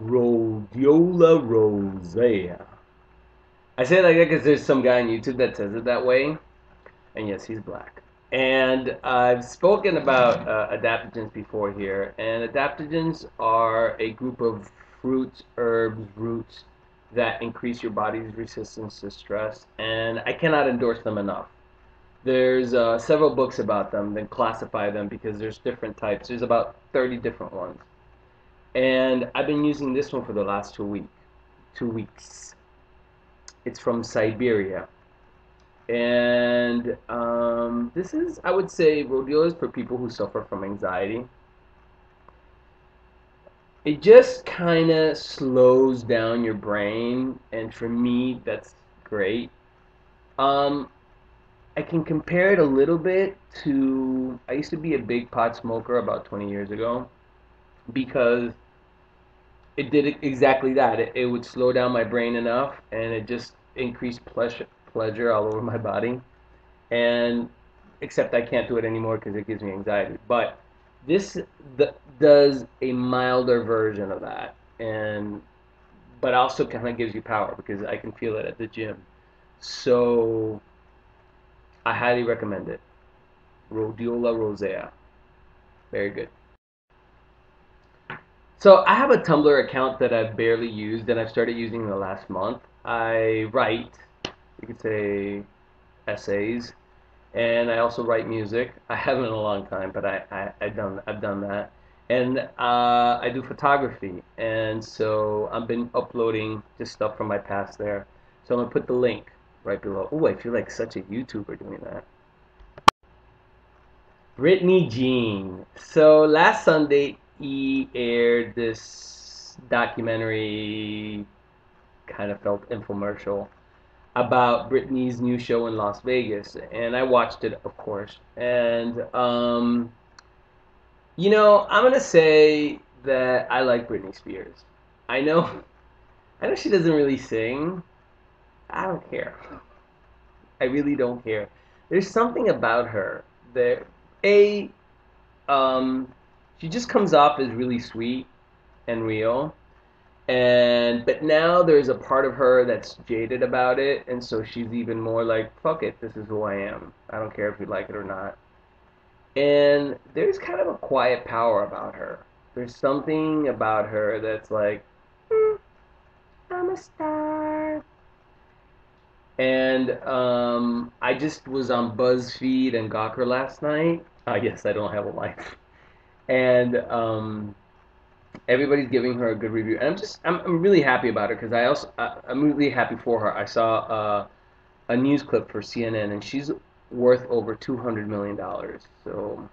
Rhodiola Rosea. I say it like that because there's some guy on YouTube that says it that way, and yes, he's black. And I've spoken about adaptogens before here, and adaptogens are a group of fruits, herbs, roots that increase your body's resistance to stress, and I cannot endorse them enough. There's several books about them that classify them because there's different types. There's about 30 different ones. And I've been using this one for the last 2 weeks. 2 weeks. It's from Siberia. And this is, I would say, rhodiola is for people who suffer from anxiety. It just kind of slows down your brain, and for me, that's great. Um, I can compare it a little bit to, I used to be a big pot smoker about 20 years ago because it did exactly that. It would slow down my brain enough, and it just increased pleasure all over my body. And except I can't do it anymore because it gives me anxiety. But this does a milder version of that, and but also kind of gives you power because I can feel it at the gym. So I highly recommend it. Rhodiola Rosea, very good. So I have a Tumblr account that I've barely used, and I've started using in the last month. I write, you could say, essays, and I also write music. I haven't in a long time, but I've done that, and I do photography, and so I've been uploading just stuff from my past there. So I'm gonna put the link right below. Oh, I feel like such a YouTuber doing that. Britney Jean. So last Sunday he aired this documentary, kind of felt infomercial about Britney's new show in Las Vegas, and I watched it, of course. And I'm gonna say that I like Britney Spears. I know, I know she doesn't really sing. I don't care. I really don't care. There's something about her that a um, she just comes off as really sweet and real. And but now there's a part of her that's jaded about it, and so she's even more like, fuck it, this is who I am. I don't care if you like it or not. And there's kind of a quiet power about her. There's something about her that's like, "Mm, I'm a star." And I just was on BuzzFeed and Gawker last night. Yes, I don't have a life. And everybody's giving her a good review, and I'm really happy about her because I'm really happy for her. I saw a news clip for CNN, and she's worth over $200 million. So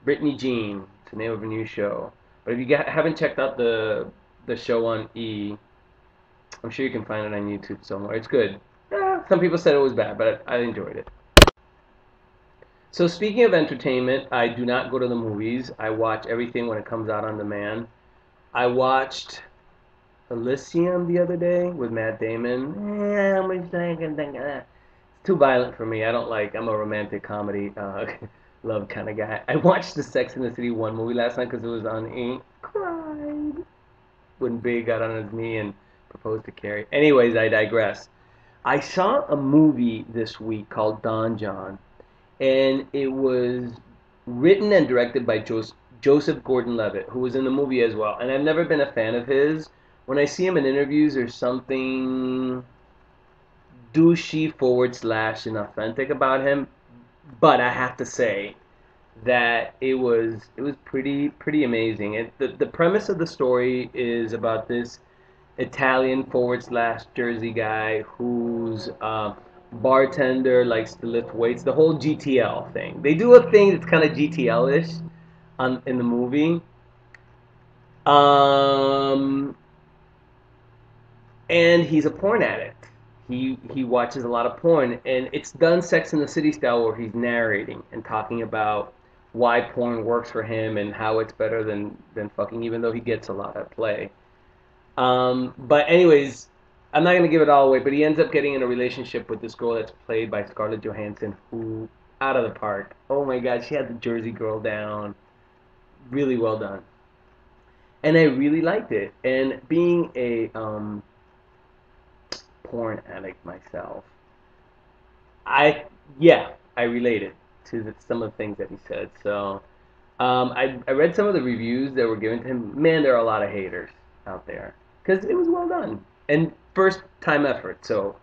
Britney Jean, it's the name of a new show. But if you haven't checked out the show on E, I'm sure you can find it on YouTube somewhere. It's good. Some people said it was bad, but I enjoyed it. So speaking of entertainment, I do not go to the movies. I watch everything when it comes out on demand. I watched Elysium the other day with Matt Damon. I'm thinking that. It's too violent for me. I don't like. I'm a romantic comedy, love kind of guy. I watched the Sex and the City 1 movie last night because it was on E. Cried when Big got on his knee and proposed to Carrie. Anyways, I digress. I saw a movie this week called Don John, and it was written and directed by Joseph Gordon-Levitt, who was in the movie as well. And I've never been a fan of his. When I see him in interviews, there's something douchey / inauthentic about him. But I have to say that it was pretty amazing. The premise of the story is about this Italian / Jersey guy whose bartender likes to lift weights. The whole GTL thing. They do a thing that's kind of GTL-ish in the movie. Um, and he's a porn addict. He watches a lot of porn, and it's done Sex in the City style, where he's narrating and talking about why porn works for him and how it's better than fucking, even though he gets a lot of play. But anyways, I'm not gonna give it all away. But he ends up getting in a relationship with this girl that's played by Scarlett Johansson, who out of the park. Oh my God, she had the Jersey Girl down. Really well done. and I really liked it. And being a porn addict myself, I yeah, I related to some of the things that he said. So I read some of the reviews that were given to him. Man, there are a lot of haters out there because it was well done and first time effort. So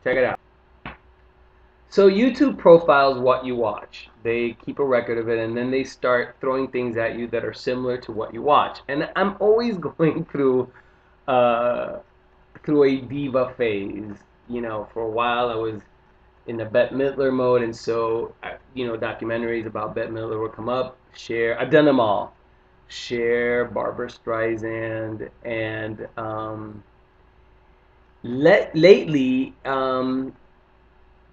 check it out. So YouTube profiles what you watch. They keep a record of it, and then they start throwing things at you that are similar to what you watch. And I'm always going uh, through a diva phase. You know, for a while I was in the Bette Midler mode, and so you know, documentaries about Bette Midler will come up. Share. I've done them all. Share, Barbara Streisand, and lately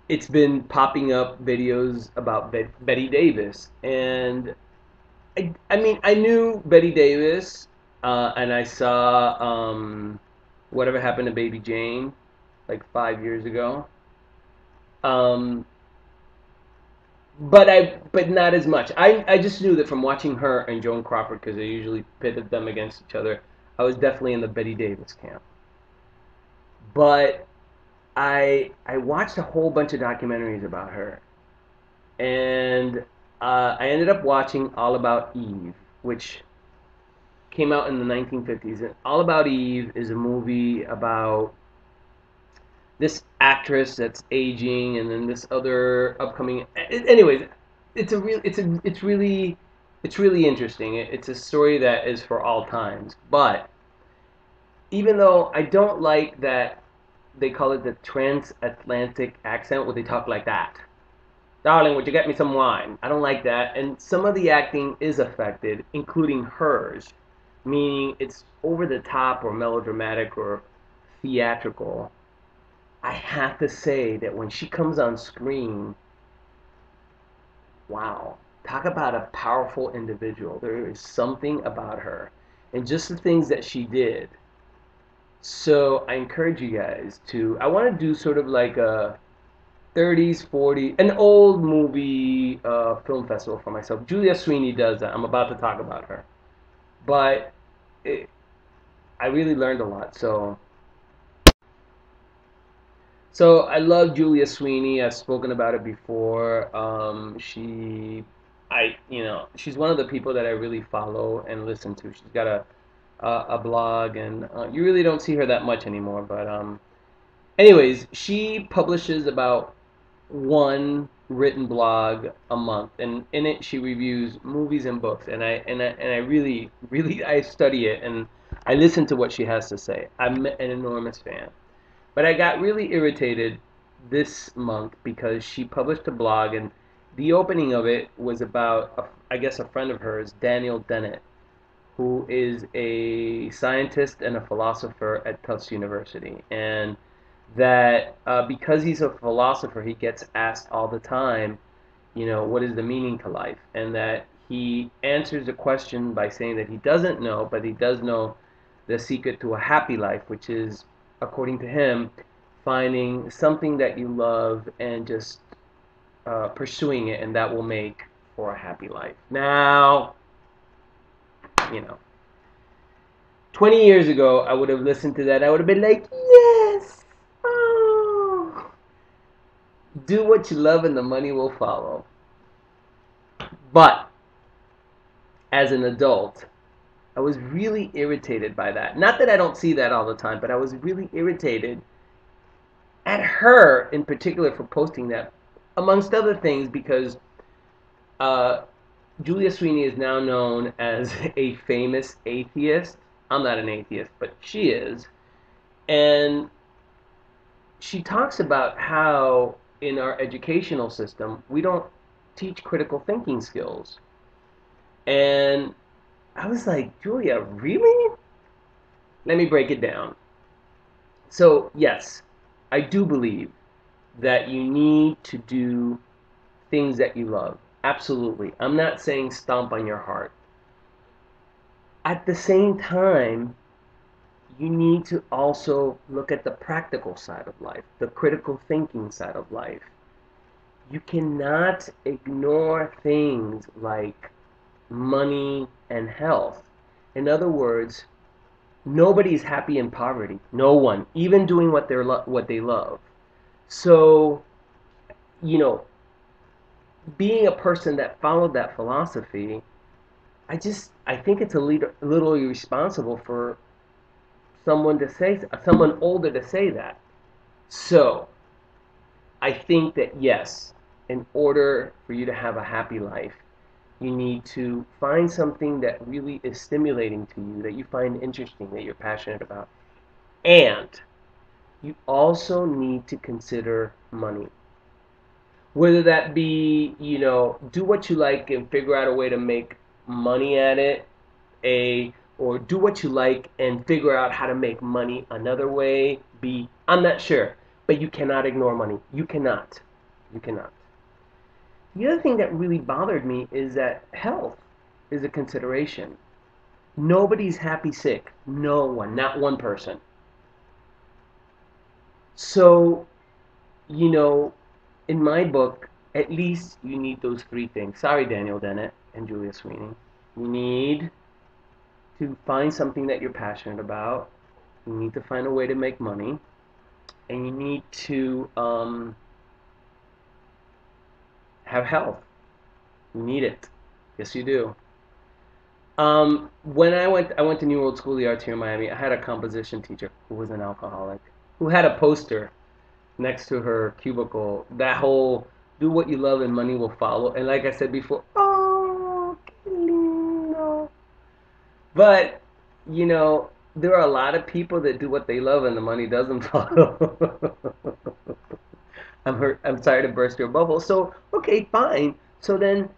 it's been popping up videos about Bette Davis, and I mean, I knew Bette Davis, and I saw Whatever Happened to Baby Jane like 5 years ago. Um, but not as much. I just knew that from watching her and Joan Crawford because they usually pitted them against each other. I was definitely in the Bette Davis camp. But I watched a whole bunch of documentaries about her, and I ended up watching All About Eve, which came out in the 1950s. And All About Eve is a movie about this actress that's aging, and then this other upcoming. Anyways, it's really interesting. It's a story that is for all times. But even though I don't like that they call it the transatlantic accent, where they talk like that. Darling, would you get me some wine? I don't like that. And some of the acting is affected, including hers, meaning it's over the top or melodramatic or theatrical. I have to say that when she comes on screen, wow, talk about a powerful individual. There is something about her and just the things that she did. So I encourage you guys to, I want to do sort of like a 30s, 40s, an old movie film festival for myself. Julia Sweeney does that. I'm about to talk about her. But I really learned a lot. So I love Julia Sweeney. I've spoken about it before. You know, she's one of the people that I really follow and listen to. She's got a blog, and you really don't see her that much anymore. But anyways, she publishes about one written blog a month, and in it she reviews movies and books. And I really I study it and I listen to what she has to say. I'm an enormous fan. But I got really irritated this month because she published a blog, and the opening of it was about, I guess, a friend of hers, Daniel Dennett, who is a scientist and a philosopher at Tufts University. And that because he's a philosopher, he gets asked all the time, you know, what is the meaning to life? And that he answers the question by saying that he doesn't know, but he does know the secret to a happy life, which is, according to him, finding something that you love and just pursuing it, and that will make for a happy life. Now, you know, 20 years ago, I would have listened to that. I would have been like, yes, oh, do what you love and the money will follow. But as an adult, I was really irritated by that. Not that I don't see that all the time, but I was really irritated at her in particular for posting that, amongst other things, because uh, Julia Sweeney is now known as a famous atheist. I'm not an atheist, but she is. And she talks about how in our educational system we don't teach critical thinking skills. And I was like, Julia, really? Let me break it down. So, yes, I do believe that you need to do things that you love. Absolutely. I'm not saying stomp on your heart. At the same time, you need to also look at the practical side of life, the critical thinking side of life. You cannot ignore things like money and health. In other words, nobody's happy in poverty. No one, even doing what they love. So, you know, being a person that followed that philosophy, I think it's a little irresponsible for someone older to say that. So, I think that yes, in order for you to have a happy life, you need to find something that really is stimulating to you, that you find interesting, that you're passionate about. And you also need to consider money. Whether that be, do what you like and figure out a way to make money at it, or do what you like and figure out how to make money another way, B, I'm not sure. But you cannot ignore money. You cannot. You cannot. The other thing that really bothered me is that health is a consideration. Nobody's happy sick. No one, not one person. So, you know, in my book, at least you need those three things. Sorry, Daniel Dennett and Julia Sweeney. You need to find something that you're passionate about. You need to find a way to make money. And you need to have health. You need it. Yes, you do. When I went to New World School of the Arts here in Miami. I had a composition teacher who was an alcoholic, who had a poster next to her cubicle. That whole "do what you love and money will follow." And like I said before, oh, que lindo. But there are a lot of people that do what they love and the money doesn't follow. I'm hurt. I'm sorry to burst your bubble. So okay, fine. So then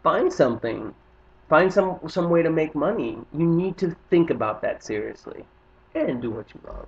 find something. Find some way to make money. You need to think about that seriously and do what you love.